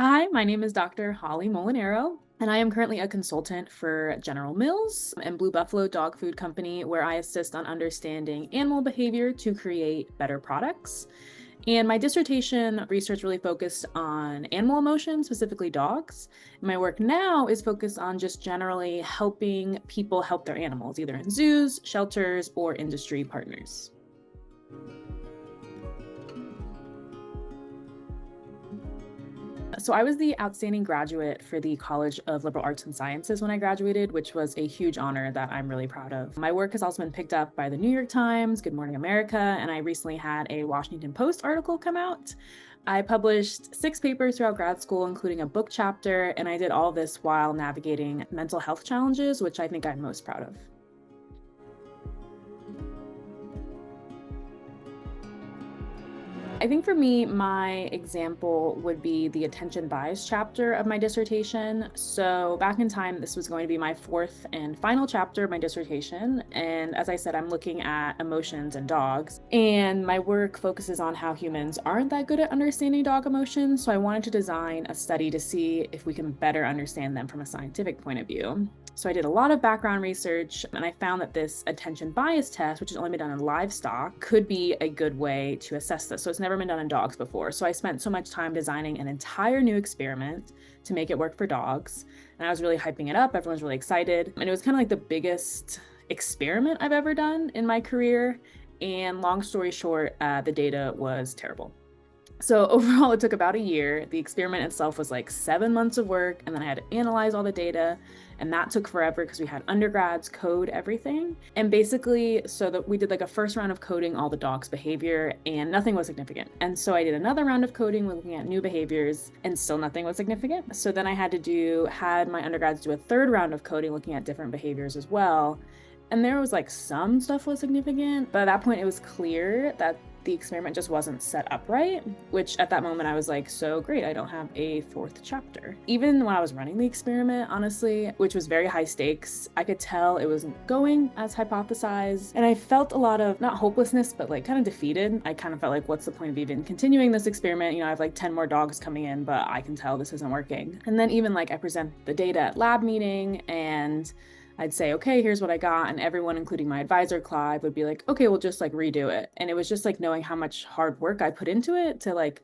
Hi, my name is Dr. Holly Molinaro, and I am currently a consultant for General Mills and Blue Buffalo Dog Food Company, where I assist on understanding animal behavior to create better products. And my dissertation research really focused on animal emotion, specifically dogs. My work now is focused on just generally helping people help their animals, either in zoos, shelters, or industry partners. So I was the outstanding graduate for the College of Liberal Arts and Sciences when I graduated, which was a huge honor that I'm really proud of. My work has also been picked up by the New York Times, Good Morning America, and I recently had a Washington Post article come out. I published 6 papers throughout grad school, including a book chapter, and I did all this while navigating mental health challenges, which I think I'm most proud of. I think for me, my example would be the attention bias chapter of my dissertation. So back in time, this was going to be my 4th and final chapter of my dissertation. And as I said, I'm looking at emotions in dogs. And my work focuses on how humans aren't that good at understanding dog emotions. So I wanted to design a study to see if we can better understand them from a scientific point of view. So I did a lot of background research, and I found that this attention bias test, which has only been done in livestock, could be a good way to assess this. So it's never been done in dogs before. So I spent so much time designing an entire new experiment to make it work for dogs. And I was really hyping it up. Everyone's really excited. And it was kind of like the biggest experiment I've ever done in my career. And long story short, the data was terrible. So overall, it took about a year. The experiment itself was like 7 months of work, and then I had to analyze all the data, and that took forever because we had undergrads code everything. And basically, so that we did like a first round of coding all the dogs' behavior, and nothing was significant. And so I did another round of coding looking at new behaviors, and still nothing was significant. So then I had my undergrads do a third round of coding looking at different behaviors as well. And there was like some stuff was significant, but at that point it was clear that the experiment just wasn't set up right, which at that moment I was like, so great, I don't have a 4th chapter. Even when I was running the experiment, honestly, which was very high stakes, I could tell it wasn't going as hypothesized. And I felt a lot of, not hopelessness, but like kind of defeated. I kind of felt like, what's the point of even continuing this experiment? You know, I have like 10 more dogs coming in, but I can tell this isn't working. And then even like I present the data at lab meeting, and I'd say, okay, here's what I got. And everyone, including my advisor, Clive, would be like, okay, we'll just like redo it. And it was just like knowing how much hard work I put into it to like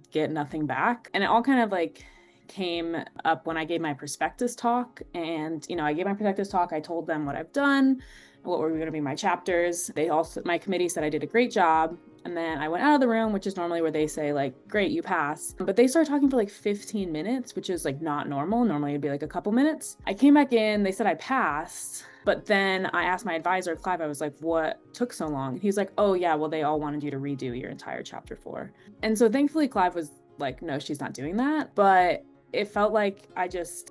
get nothing back. And it all kind of like came up when I gave my prospectus talk. And, I gave my prospectus talk. I told them what I've done, what were going to be my chapters. My committee said I did a great job. And then I went out of the room, which is normally where they say like, great, you pass. But they started talking for like 15 minutes, which is like not normal. Normally it'd be like a couple minutes. I came back in, they said I passed. But then I asked my advisor, Clive, I was like, what took so long? He's like, oh yeah, well, they all wanted you to redo your entire chapter 4. And so thankfully Clive was like, no, she's not doing that. But it felt like I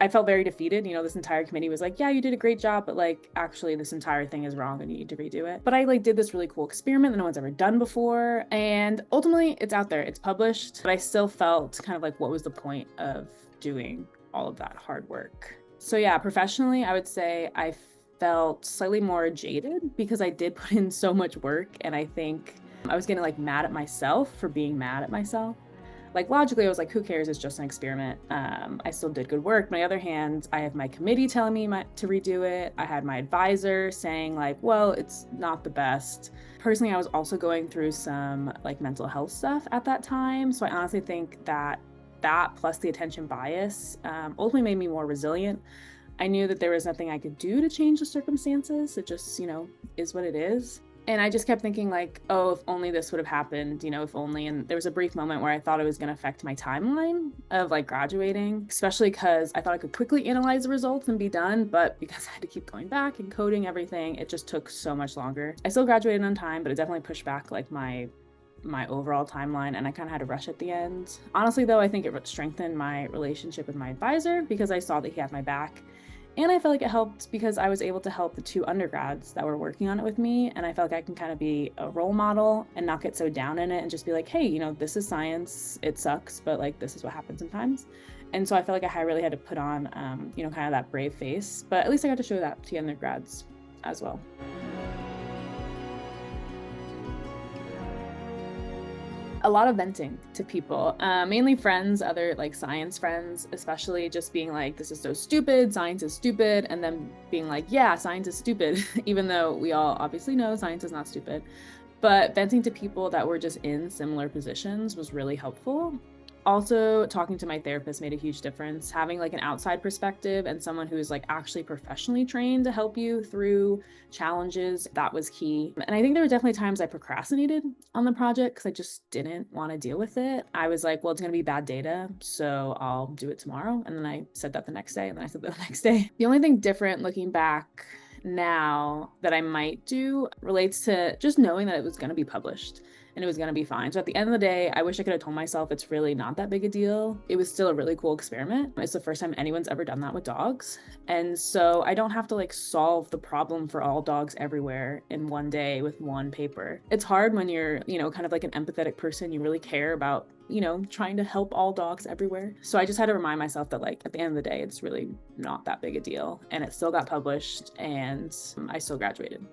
felt very defeated. This entire committee was like, yeah, you did a great job, but like, actually this entire thing is wrong and you need to redo it. But I like did this really cool experiment that no one's ever done before. And ultimately it's out there, it's published, but I still felt kind of like, what was the point of doing all of that hard work? So yeah, professionally, I would say I felt slightly more jaded because I did put in so much work. And I think I was getting like mad at myself for being mad at myself. Like logically, I was like, who cares? It's just an experiment. I still did good work. On the other hand, I have my committee telling me to redo it. I had my advisor saying like, well, it's not the best. Personally, I was also going through some like mental health stuff at that time. So I honestly think that plus the attention bias ultimately made me more resilient. I knew that there was nothing I could do to change the circumstances. It just, is what it is. And I just kept thinking like, oh, if only this would have happened, if only. And there was a brief moment where I thought it was going to affect my timeline of like graduating, especially because I thought I could quickly analyze the results and be done. But because I had to keep going back and coding everything, it just took so much longer. I still graduated on time, but it definitely pushed back like my overall timeline, and I kind of had to rush at the end. Honestly, though, I think it strengthened my relationship with my advisor because I saw that he had my back. And I felt like it helped because I was able to help the 2 undergrads that were working on it with me. And I felt like I can kind of be a role model and not get so down in it and just be like, hey, this is science. It sucks, but like, this is what happens sometimes. And so I felt like I really had to put on, kind of that brave face. But at least I got to show that to undergrads as well. A lot of venting to people, mainly friends, other like science friends, especially just being like, this is so stupid, science is stupid, and then being like, yeah, science is stupid, even though we all obviously know science is not stupid. But venting to people that were just in similar positions was really helpful. Also, talking to my therapist made a huge difference. Having like an outside perspective and someone who is like actually professionally trained to help you through challenges, that was key. And I think there were definitely times I procrastinated on the project because I just didn't want to deal with it. I was like, well, it's going to be bad data, so I'll do it tomorrow. And then I said that the next day, and then I said that the next day. The only thing different looking back now that I might do relates to just knowing that it was going to be published and it was going to be fine. So at the end of the day, I wish I could have told myself it's really not that big a deal. It was still a really cool experiment. It's the first time anyone's ever done that with dogs. And so I don't have to like solve the problem for all dogs everywhere in one day with one paper. It's hard when you're, kind of like an empathetic person. You really care about, trying to help all dogs everywhere. So I just had to remind myself that like at the end of the day, it's really not that big a deal. And it still got published and I still graduated.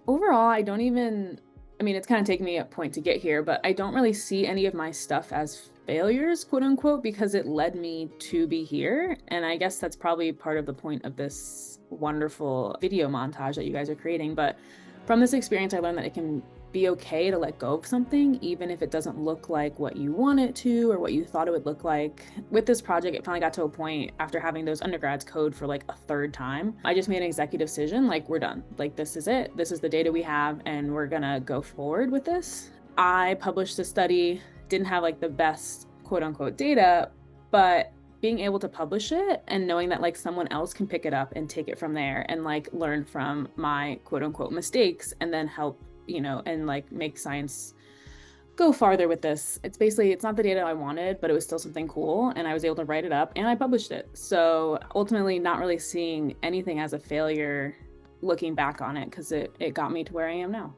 Overall, it's kind of taken me a point to get here, but I don't really see any of my stuff as failures, quote unquote, because it led me to be here. And I guess that's probably part of the point of this wonderful video montage that you guys are creating. But from this experience, I learned that it can be okay to let go of something, even if it doesn't look like what you want it to or what you thought it would look like. With this project, it finally got to a point after having those undergrads code for like a third time. I just made an executive decision, like we're done. Like this is it. This is the data we have and we're gonna go forward with this. I published a study, didn't have like the best quote unquote data, but being able to publish it and knowing that like someone else can pick it up and take it from there and like learn from my quote unquote mistakes and then help and like make science go farther with this. It's not the data I wanted, but it was still something cool. And I was able to write it up and I published it. So ultimately not really seeing anything as a failure looking back on it because it got me to where I am now.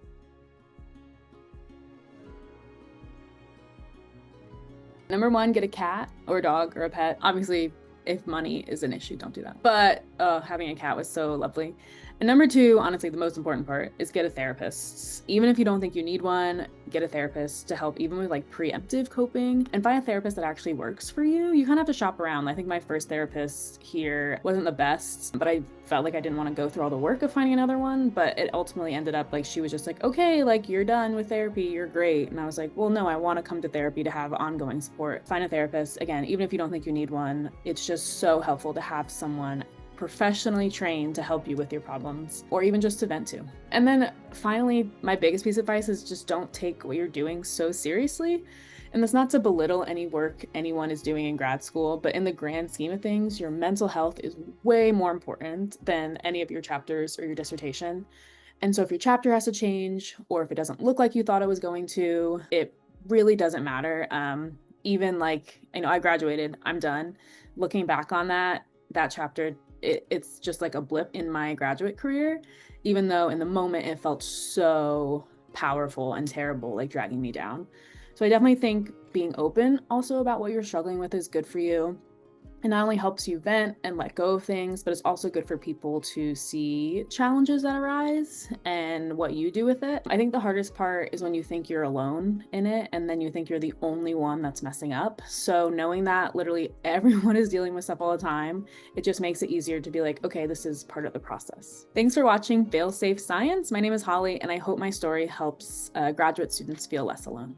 Number one, get a cat or a dog or a pet. Obviously, if money is an issue, don't do that. But having a cat was so lovely. And number two, honestly, the most important part is get a therapist. Even if you don't think you need one, get a therapist to help even with like preemptive coping and find a therapist that actually works for you. You kind of have to shop around. I think my first therapist here wasn't the best, but I felt like I didn't want to go through all the work of finding another one. But it ultimately ended up like she was just like, okay, like you're done with therapy, you're great. And I was like, well, no, I want to come to therapy to have ongoing support. Find a therapist. Again, even if you don't think you need one, it's just so helpful to have someone professionally trained to help you with your problems or even just to vent to. And then finally, my biggest piece of advice is just don't take what you're doing so seriously. And that's not to belittle any work anyone is doing in grad school, but in the grand scheme of things, your mental health is way more important than any of your chapters or your dissertation. And so if your chapter has to change, or if it doesn't look like you thought it was going to, it really doesn't matter. Even like, I graduated, I'm done. Looking back on that chapter, it's just like a blip in my graduate career, even though in the moment it felt so powerful and terrible, like dragging me down. So I definitely think being open also about what you're struggling with is good for you. It not only helps you vent and let go of things, but it's also good for people to see challenges that arise and what you do with it. I think the hardest part is when you think you're alone in it and then you think you're the only one that's messing up. So knowing that literally everyone is dealing with stuff all the time, it just makes it easier to be like, okay, this is part of the process. Thanks for watching Fail Safe Science. My name is Holly, and I hope my story helps graduate students feel less alone.